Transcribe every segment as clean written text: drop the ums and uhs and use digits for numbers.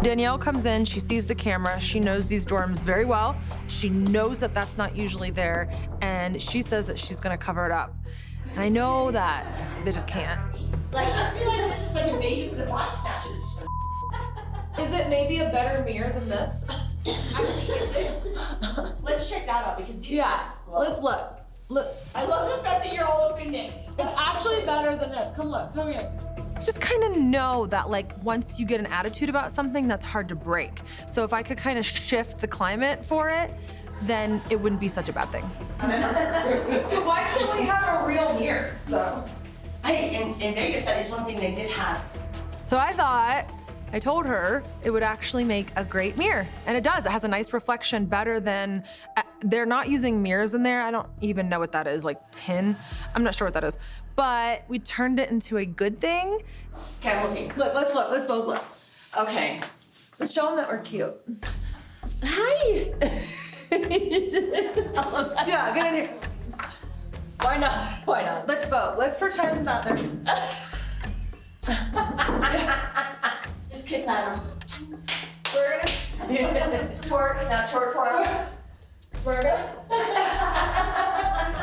Danielle comes in, she sees the camera, she knows these dorms very well. She knows that that's not usually there, and she says that she's gonna cover it up. And I know that they just can't. Like, I feel like this is like invasion of the body snatchers or something. Is it maybe a better mirror than this? Actually, is it? Let's check that out because these Let's look. Look. I love the fact that you're all opening. It's actually better than this. Come look, come here. Just kind of know that like once you get an attitude about something, that's hard to break. So if I could kind of shift the climate for it, then it wouldn't be such a bad thing. So why can't we have a real mirror though? In Vegas, that is one thing they did have. So I told her it would actually make a great mirror, and it does. It has a nice reflection, better than, they're not using mirrors in there. I don't even know what that is, like tin. I'm not sure what that is, but we turned it into a good thing. Okay, I'm looking. Look, let's both look. Okay. Let's show them that we're cute. Hi. Yeah, get in here. Why not? Why not? Let's vote. Let's pretend that they're. Just kiss at him. We're gonna. Twerk, now twerk for him. We're gonna.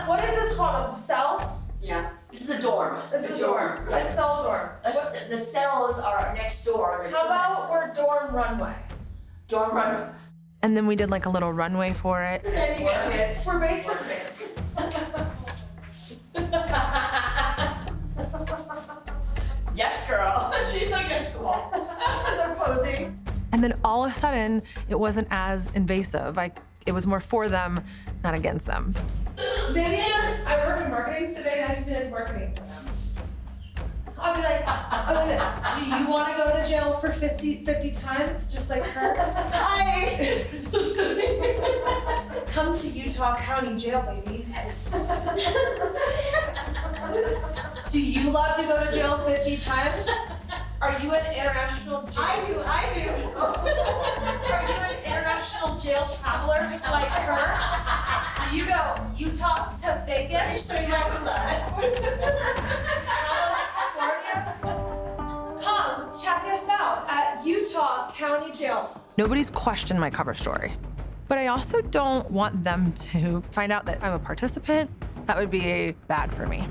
What is this called? A cell? Yeah. This is a dorm. This is a dorm. A cell dorm. The cells are next door. How about we're dorm runway? Dorm run? And then we did like a little runway for it. There you go. We're basically. Yes, girl. She's against the wall. They're posing. And then all of a sudden, it wasn't as invasive. It was more for them, not against them. Maybe I work in marketing, so maybe I can do marketing for them. I'll be like, do you want to go to jail for 50 times, just like her? Hi. Come to Utah County Jail, baby. Do you love to go to jail 50 times? Are you an international jail? I do. Are you an international jail traveler like her? Do you go Utah to Vegas to California? Come check us out at Utah County Jail. Nobody's questioned my cover story. But I also don't want them to find out that I'm a participant. That would be bad for me.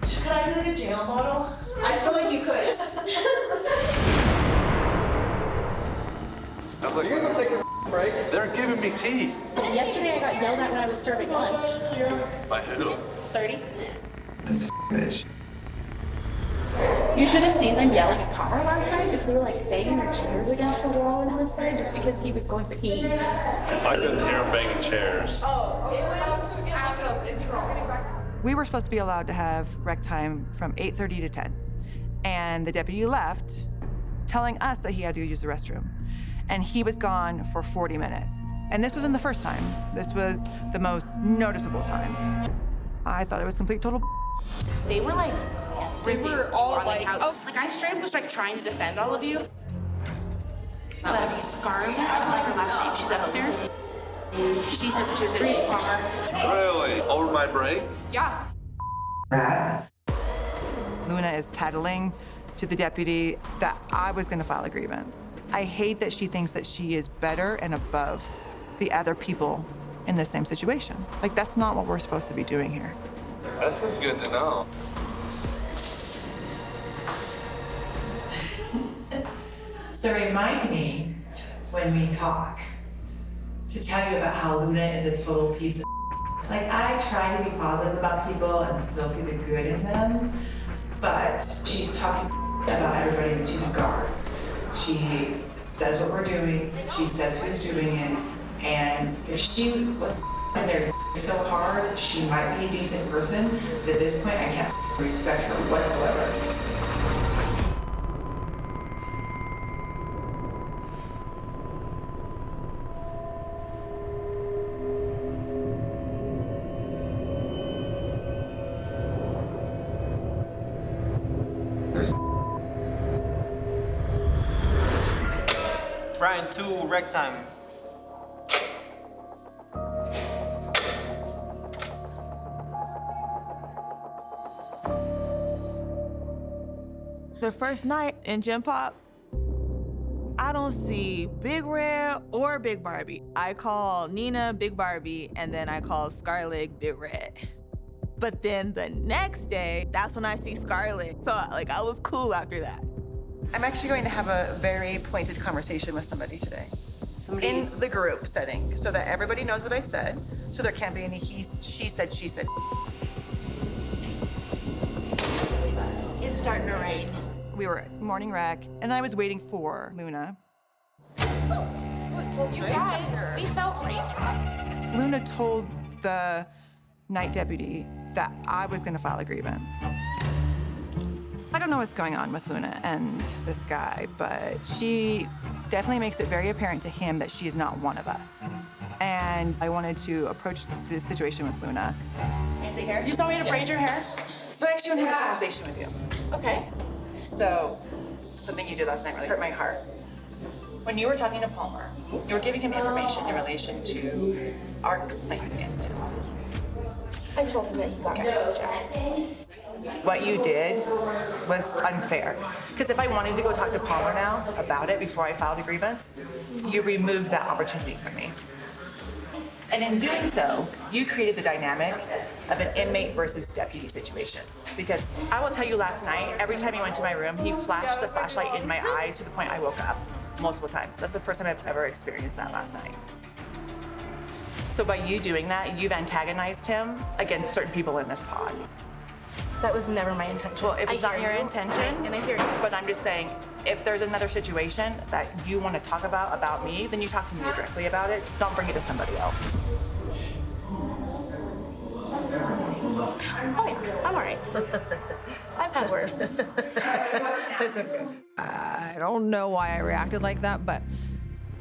Could I do like a jail model? I feel like you could. I was like, you're gonna take a break? They're giving me tea. Yesterday I got yelled at when I was serving lunch. By who? 30. This bitch. You should have seen them yelling at Connor last night because we were like banging our chairs against the wall on this side just because he was going pee. I couldn't hear him banging chairs. We were supposed to be allowed to have rec time from 8:30 to 10. And the deputy left, telling us that he had to use the restroom. And he was gone for 40 minutes. And this wasn't the first time. This was the most noticeable time. I thought it was complete total. They were like, They were all on the like, couch. oh. Like I straight up was like trying to defend all of you. Scarlett, I don't like her last name. She's upstairs. She said that she was gonna be Palmer. Really? Over my break? Yeah. Luna is tattling to the deputy that I was gonna file a grievance. I hate that she thinks that she is better and above the other people in the same situation. Like, that's not what we're supposed to be doing here. This is good to know. So remind me when we talk to tell you about how Luna is a total piece of like, I try to be positive about people and still see the good in them, but she's talking about everybody to the guards. She says what we're doing, she says who's doing it, and if she was in there so hard, she might be a decent person, but at this point, I can't respect her whatsoever. Brian 2, rec time. The first night in Gym Pop, I don't see Big Red or Big Barbie. I call Nina Big Barbie, and then I call Scarlett Big Red. But then the next day, that's when I see Scarlett. So like, I was cool after that. I'm actually going to have a very pointed conversation with somebody today. In the group setting, so that everybody knows what I said, so there can't be any she said, she said. It's starting to rain. We were at morning rec, and I was waiting for Luna. You guys, we felt raindrops. Luna told the night deputy that I was gonna file a grievance. I don't know what's going on with Luna and this guy, but she definitely makes it very apparent to him that she is not one of us. And I wanted to approach the situation with Luna. Can I see hair? You saw me to braid your hair? So I actually want to have a conversation with you. Okay. So, something you did last night really hurt my heart. When you were talking to Palmer, you were giving him information in relation to our complaints against him. I told him that you got rid of Jack. What you did was unfair. Because if I wanted to go talk to Palmer now about it before I filed a grievance, you removed that opportunity from me. And in doing so, you created the dynamic of an inmate versus deputy situation. Because I will tell you, last night, every time he went to my room, he flashed the flashlight in my eyes to the point I woke up multiple times. That's the first time I've ever experienced that last night. So by you doing that, you've antagonized him against certain people in this pod. That was never my intention. Well, if it's not your intention, and I hear you. but I'm just saying, if there's another situation that you want to talk about me, then you talk to me directly about it. Don't bring it to somebody else. Oh yeah, I'm all right. I've had worse. It's okay. I don't know why I reacted like that, but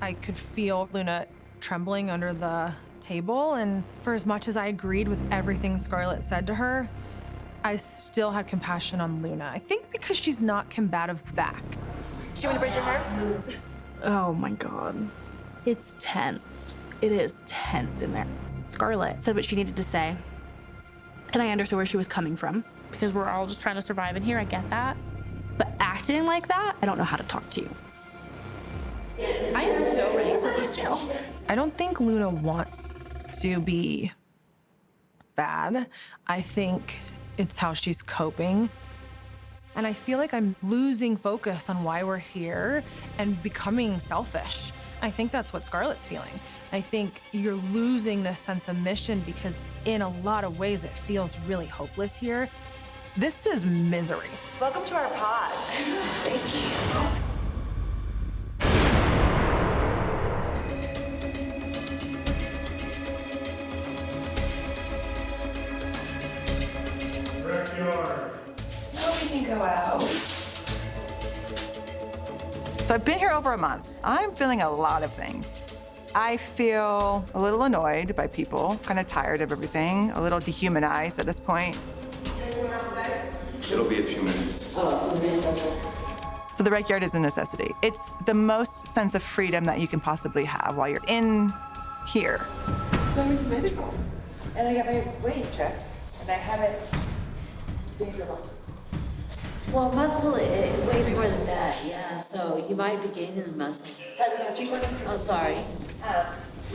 I could feel Luna trembling under the table. And for as much as I agreed with everything Scarlett said to her, I still had compassion on Luna. I think because she's not combative back. Do you want to braid your hair? Oh my God. It's tense. It is tense in there. Scarlett said what she needed to say. And I understood where she was coming from because we're all just trying to survive in here. I get that. But acting like that, I don't know how to talk to you. I am so ready to leave jail. I don't think Luna wants to be bad. I think it's how she's coping. And I feel like I'm losing focus on why we're here and becoming selfish. I think that's what Scarlett's feeling. I think you're losing this sense of mission because in a lot of ways it feels really hopeless here. This is misery. Welcome to our pod. Thank you. We can go out. So I've been here over a month. I'm feeling a lot of things. I feel a little annoyed by people, kind of tired of everything, a little dehumanized at this point. It'll be a few minutes. So the rec yard is a necessity. It's the most sense of freedom that you can possibly have while you're in here. So I went to medical, and I got my weight checked, and I haven't gained a lot. Well, muscle, it weighs more than fat, yeah, so you might be gaining the muscle. Oh, sorry.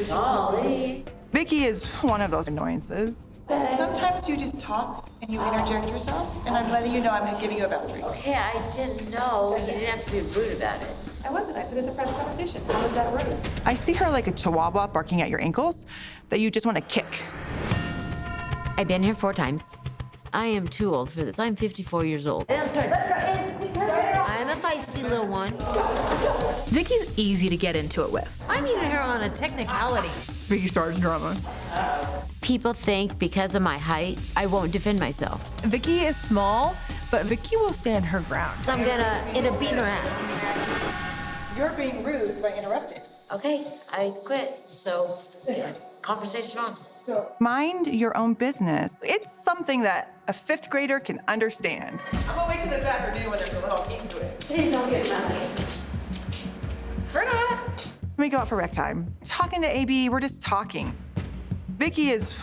Golly. Vicky is one of those annoyances. Sometimes you just talk and you interject yourself, and I'm letting you know I'm giving you a boundary. Okay, I didn't know. You didn't have to be rude about it. I wasn't. I said it's a private conversation. How was that rude? I see her like a chihuahua barking at your ankles that you just want to kick. I've been here 4 times. I am too old for this. I'm 54 years old. That's right. I'm a feisty little one. Vicky's easy to get into it with. I'm even here on a technicality. Vicky starts drama. People think because of my height, I won't defend myself. Vicky is small, but Vicky will stand her ground. I'm gonna end up beating her ass. You're being rude by interrupting. Okay, I quit. So, conversation on. Mind your own business. It's something that a 5th grader can understand. I'm gonna wait till this afternoon when there's a little ink to it. Please don't get mad. We're not. We go out for rec time. Talking to AB, we're just talking. Vicky is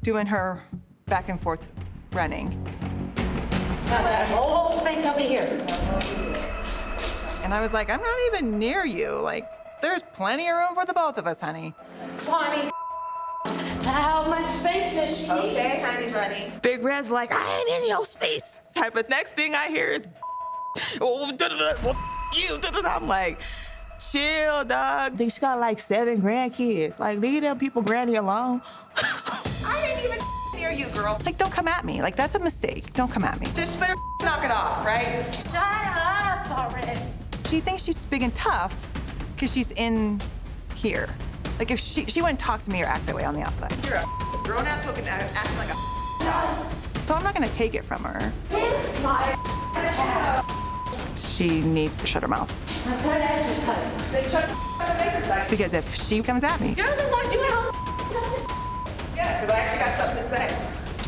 doing her back and forth running. That whole space over here. And I was like, I'm not even near you. Like, there's plenty of room for the both of us, honey. Well, I mean, how much space does she need? Okay, honey bunny. Big Red's like, I ain't in your space. Type of next thing I hear is, oh, you. I'm like, chill, dog. I think she got like 7 grandkids. Like, leave them people granny alone. I didn't even near you, girl. Like, don't come at me. Like, that's a mistake. Don't come at me. Just better knock it off, right? Shut up already. She thinks she's big and tough because she's in here. Like, if she wouldn't talk to me or act that way on the outside. You're a grown-ass looking at acting like a child. So I'm not gonna take it from her. Kiss my She needs to shut her mouth. I'm trying to exercise. Then shut the maker's back. Because if she comes at me, You're the one doing all yeah, because I actually got something to say.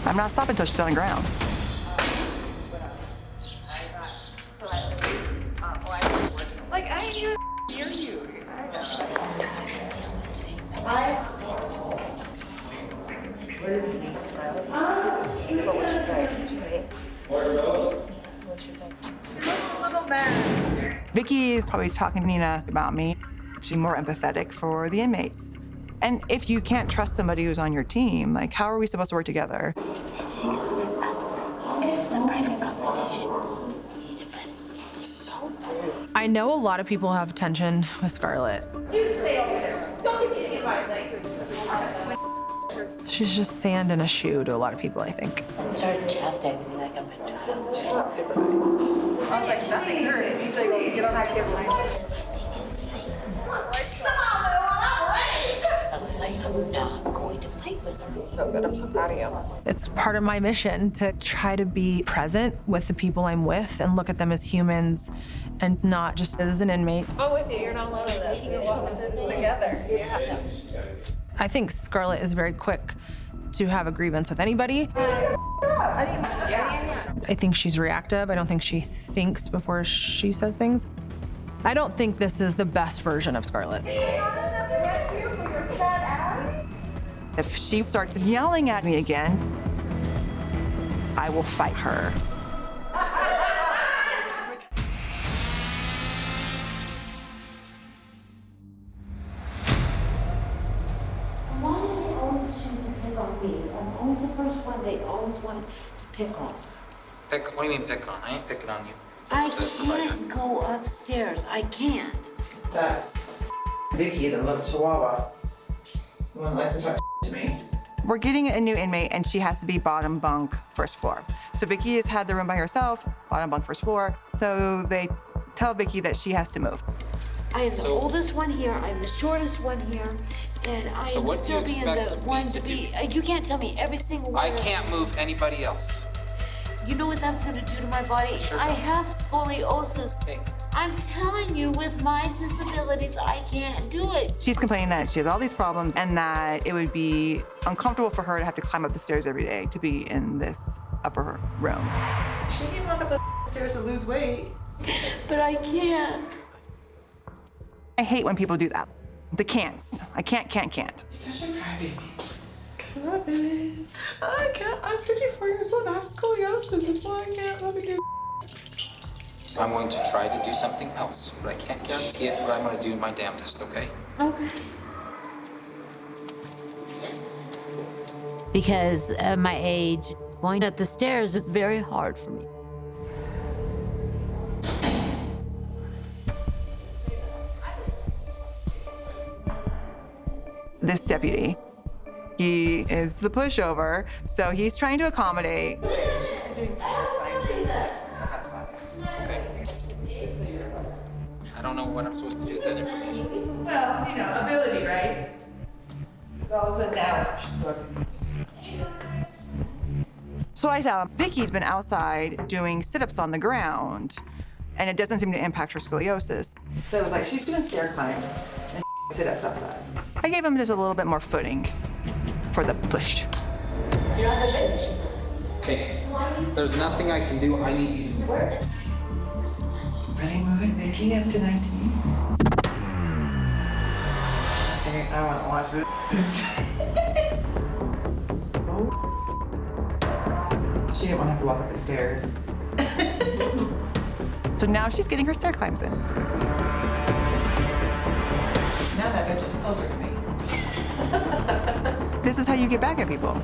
I'm not stopping until she's on the ground. Like, I ain't even near you. Vicky is probably talking to Nina about me. She's more empathetic for the inmates. And if you can't trust somebody who's on your team, like, how are we supposed to work together? She goes, this is a private conversation. I know a lot of people have tension with Scarlett. You stay over there. Don't be getting invited. She's just sand in a shoe to a lot of people, I think. Started chastising me like I'm a child. She's not super nice. I was like, nothing hurts. You like, get on that table. I was like, I'm not going to fight with her. So good. I'm so proud of you. It's part of my mission to try to be present with the people I'm with and look at them as humans and not just as an inmate. I'm with you. You're not alone in this. We're walking through this together. Yeah. I think Scarlett is very quick to have a grievance with anybody. I think she's reactive. I don't think she thinks before she says things. I don't think this is the best version of Scarlett. If she starts yelling at me again, I will fight her. Why do they always choose to pick on me? I'm always the first one they always want to pick on. Pick? What do you mean pick on? I ain't picking on you. I can't go upstairs. I can't. That's Vicky, the little chihuahua. The one that likes to talk to me. We're getting a new inmate and she has to be bottom bunk, first floor. So Vicky has had the room by herself, bottom bunk, first floor. So they tell Vicky that she has to move. I am the oldest one here. I'm the shortest one here. And I So am what do you still being expect the me one to to be. You can't tell me every single word. I can't move anybody else. You know what that's gonna do to my body? Sure I don't. have scoliosis. Hey. I'm telling you, with my disabilities, I can't do it. She's complaining that she has all these problems and that it would be uncomfortable for her to have to climb up the stairs every day to be in this upper room. She didn't walk up the stairs to lose weight. But I can't. I hate when people do that. The can'ts. I can't. You're such a crybaby. I can't. I'm 54 years old. I have scoliosis. That's why I can't let me do. I'm going to try to do something else, but I can't guarantee it, but I'm going to do my damnedest, okay? Okay. Because at my age, going up the stairs is very hard for me. This deputy, he is the pushover, so he's trying to accommodate. Okay. I don't know what I'm supposed to do with that information. Well, you know, ability, right? All of a sudden now. So I tell him, Vicky's been outside doing sit-ups on the ground, and it doesn't seem to impact her scoliosis. So it was like, she's doing stair climbs and sit-ups outside. I gave him just a little bit more footing for the push. Okay. There's nothing I can do. I need you. Ready, moving, Vicky up to 19. Okay, I want to watch it. Oh. She didn't want to have to walk up the stairs. So now she's getting her stair climbs in. Now that bitch is closer to me. This is how you get back at people.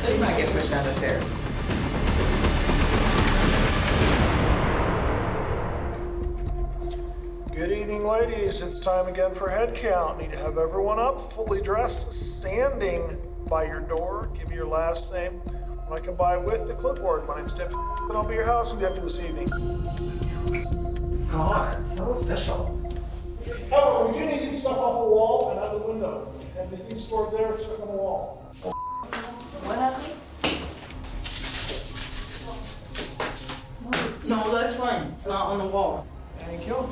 She might get pushed down the stairs. Good evening, ladies. It's time again for head count. Need to have everyone up, fully dressed, standing by your door. Give me your last name. When I come by with the clipboard, my name's Deputy, and I'll be your house deputy this evening. God, so official. Oh, we do need to get stuff off the wall and out the window. Anything stored there, stuck on the wall. What happened? No, that's fine. It's not on the wall. Thank you.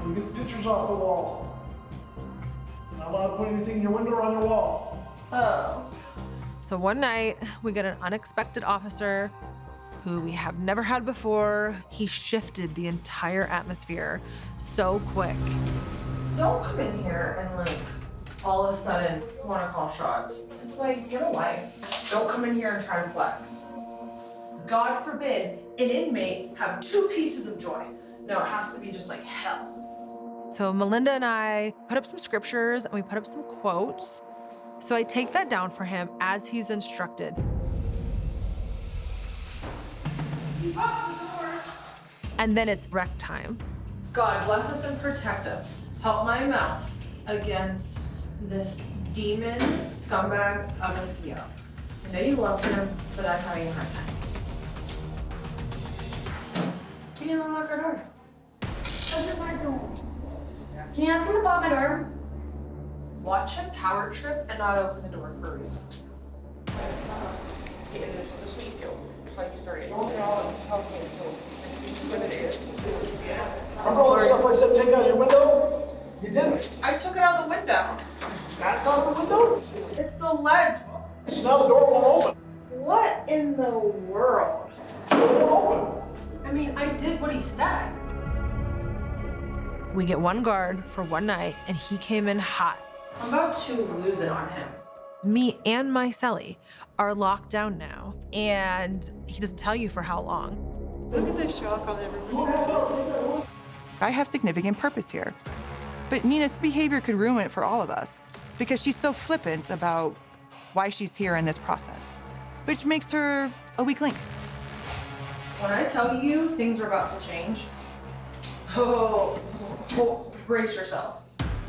You get the pictures off the wall. Not allowed to put anything in your window or on your wall. Oh. So one night, we get an unexpected officer who we have never had before. He shifted the entire atmosphere so quick. Don't come in here and like all of a sudden want to call shots. It's like, get away. Don't come in here and try to flex. God forbid an inmate have 2 pieces of joy. No, it has to be just like hell. So Melinda and I put up some scriptures and we put up some quotes. So I take that down for him as he's instructed. And then it's rec time. God bless us and protect us. Help my mouth against this demon scumbag of a CEO. I know you love him, but I'm having a hard time. Can you unlock our door? Open my door. Can you ask him to pop my door? Watch him power trip and not open the door for a reason. Remember all that stuff I said take out your window? You didn't. I took it out the window. That's out the window? It's the ledge. So now the door won't open. What in the world? The door won't open. I mean, I did what he said. We get one guard for one night and he came in hot. I'm about to lose it on him. Me and my cellie are locked down now and he doesn't tell you for how long. Look at the shock on everyone's face. I have significant purpose here. But Nina's behavior could ruin it for all of us because she's so flippant about why she's here in this process, which makes her a weak link. When I tell you things are about to change, oh, brace yourself.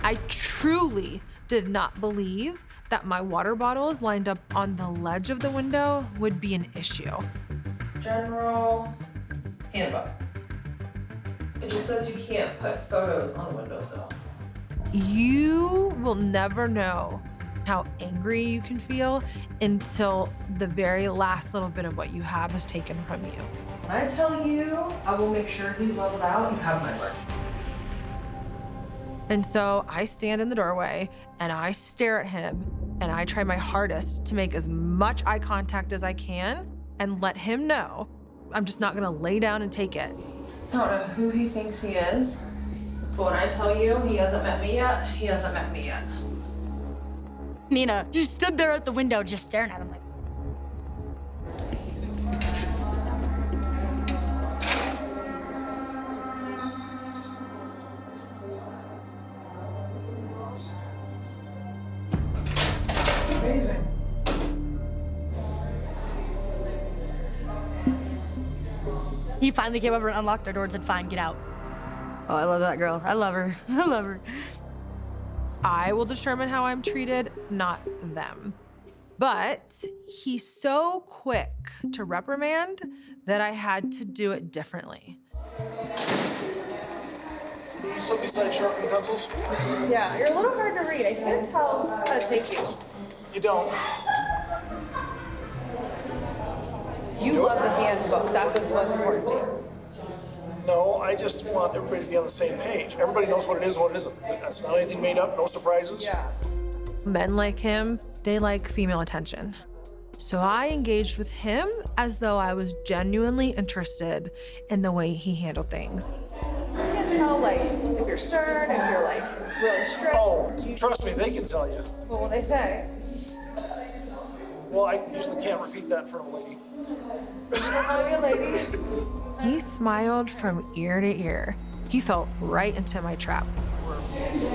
I truly did not believe that my water bottles lined up on the ledge of the window would be an issue. General handbook. It just says you can't put photos on the windowsill. You will never know how angry you can feel until the very last little bit of what you have is taken from you. When I tell you, I will make sure he's leveled out. You have my word. And so I stand in the doorway and I stare at him and I try my hardest to make as much eye contact as I can and let him know I'm just not gonna lay down and take it. I don't know who he thinks he is, but when I tell you he hasn't met me yet, he hasn't met me yet. Nina just stood there at the window just staring at him like, Amazing. he finally came over and unlocked our door and said, fine, get out. Oh, I love that girl. I love her. I love her. I will determine how I'm treated, not them. But he's so quick to reprimand that I had to do it differently. You sit beside sharpening pencils? Yeah, you're a little hard to read. I can't tell how to take you. You don't. You love the handbook. That's what's most important to you. No, I just want everybody to be on the same page. Everybody knows what it is and what it isn't. That's not anything made up, no surprises. Yeah. Men like him, they like female attention. So I engaged with him as though I was genuinely interested in the way he handled things. You can't tell, like, if you're stern, if you're, like, really strict. Oh, trust me, they can tell you. What will they say? Well, I usually can't repeat that in front of a lady. He smiled from ear to ear. He fell right into my trap.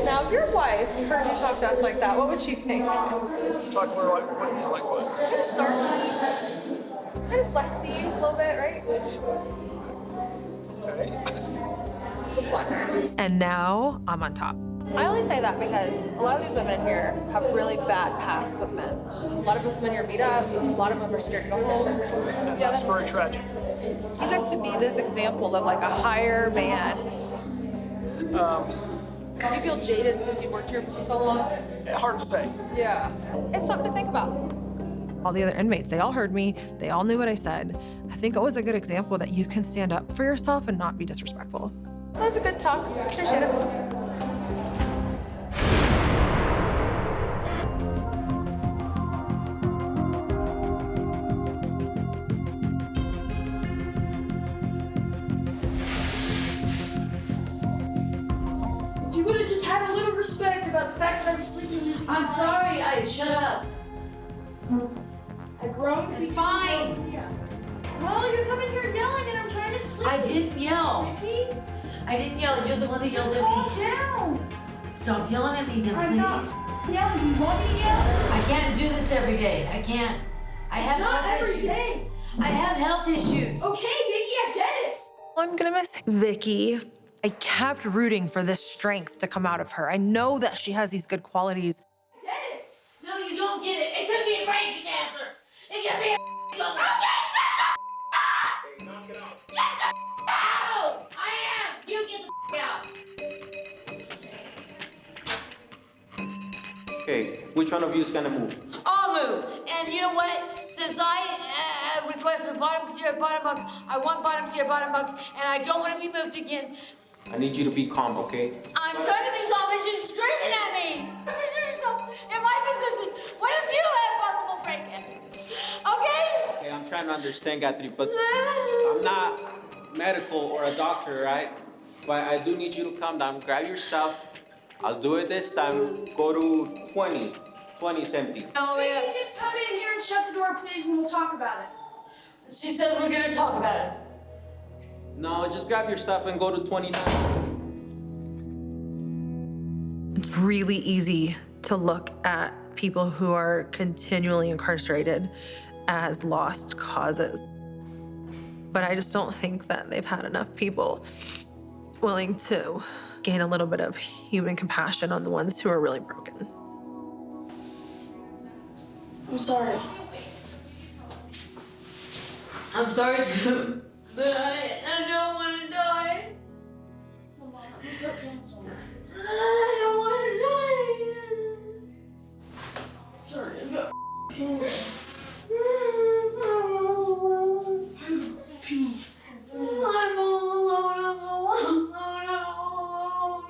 Now, if your wife heard you talk to us like that, what would she think? Talk to her like, what do you mean, like what? Kind of snarky, kind of flexy a little bit, right? Okay. Just wondering. And now I'm on top. I only say that because a lot of these women here have really bad pasts with men. A lot of them come in here beat up. A lot of them are scared to go home. And that's very tragic. You get to be this example of like a higher man. Do you feel jaded since you've worked here for so long? Hard to say. Yeah. It's something to think about. All the other inmates, they all heard me. They all knew what I said. I think it was a good example that you can stand up for yourself and not be disrespectful. That was a good talk. Appreciate it. You would have just had a little respect about the fact that I'm sleeping with you. I'm sorry, shut up. I groaned. It's fine. Well, you're coming here yelling and I'm trying to sleep. I didn't yell. Vicky, I didn't yell. You're the one that yelled just at calm me. down. Stop yelling at me then, I'm please. not yelling. You want me to yell? I can't do this every day. I can't. I have It's not health every issues. day. I have health issues. Okay, Vicky, I get it. I'm gonna miss Vicky. I kept rooting for this strength to come out of her. I know that she has these good qualities. Get it. No, you don't get it. It could be a brain cancer. It could be a tumor. Okay, shut the out! Get the out! I am. You get the out. Okay, which one of you is gonna move? I'll move. And you know what? Since I requested bottom tier, bottom bunk, I want bottom tier, bottom bunk, and I don't want to be moved again. I need you to be calm, okay? I'm trying to be calm, but she's screaming at me. Picture yourself in my position. What if you had possible brain cancer? Okay? Okay, I'm trying to understand, Gayatri, but I'm not medical or a doctor, right? But I do need you to calm down, grab your stuff. I'll do it this time. Go to 20. 20 is empty. No, Vicky, just come in here and shut the door, please, and we'll talk about it. she says we're gonna talk about it. No, just grab your stuff and go to 29. It's really easy to look at people who are continually incarcerated as lost causes. But I just don't think that they've had enough people willing to gain a little bit of human compassion on the ones who are really broken. I'm sorry. I'm sorry too, but I don't want to die. Come on, put your pants on. I don't want to die. Sorry, I got pants. I'm all alone. I'm all alone.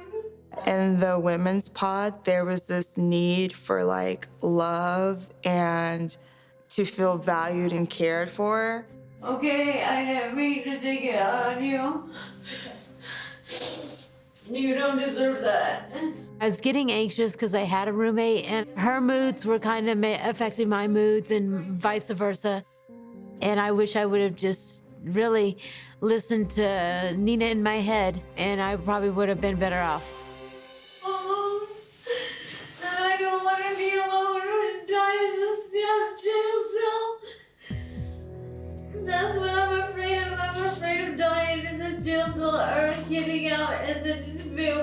In the women's pod, there was this need for like love and to feel valued and cared for. Okay, I didn't mean to dig it on you. You don't deserve that. I was getting anxious because I had a roommate and her moods were kind of affecting my moods and vice versa. And I wish I would have just really listened to Nina in my head and I probably would have been better off. Alone. And I don't want to be alone or die in this damn jail cell. That's what I'm afraid of. I'm afraid of dying in this jail cell or getting out and then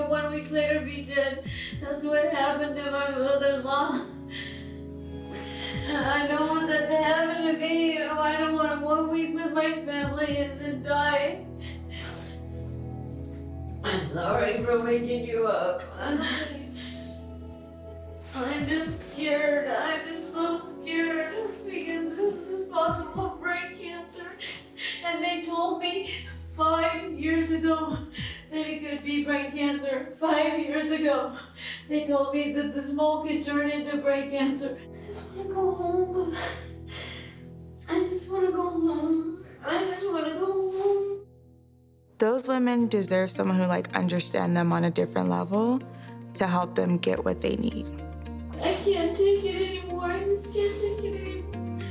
1 week later be dead. That's what happened to my mother-in-law. I don't want that to happen to me. I don't want 1 week with my family and then die. I'm sorry for waking you up. I'm just scared. I'm just so scared because this is possible brain cancer. And they told me 5 years ago that it could be brain cancer. 5 years ago, they told me that this mole could turn into brain cancer. I just want to go home. I just want to go home. I just want to go home. Those women deserve someone who like understand them on a different level to help them get what they need. I can't take it anymore. I just can't take it anymore.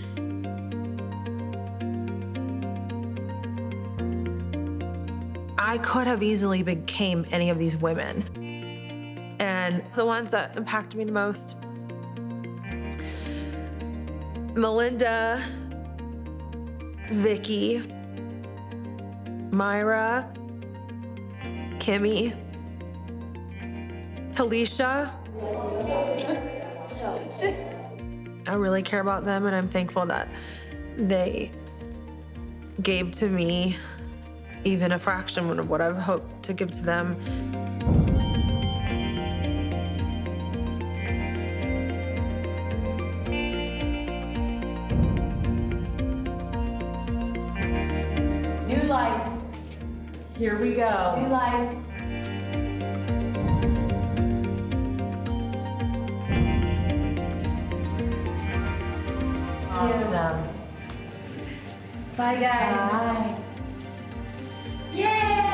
I could have easily became any of these women. And the ones that impacted me the most, Melinda, Vicky, Myra, Kimmy, Talisha. I really care about them, and I'm thankful that they gave to me even a fraction of what I've hoped to give to them. New life. Here we go. New life. Awesome. Bye, guys. Bye. Yay!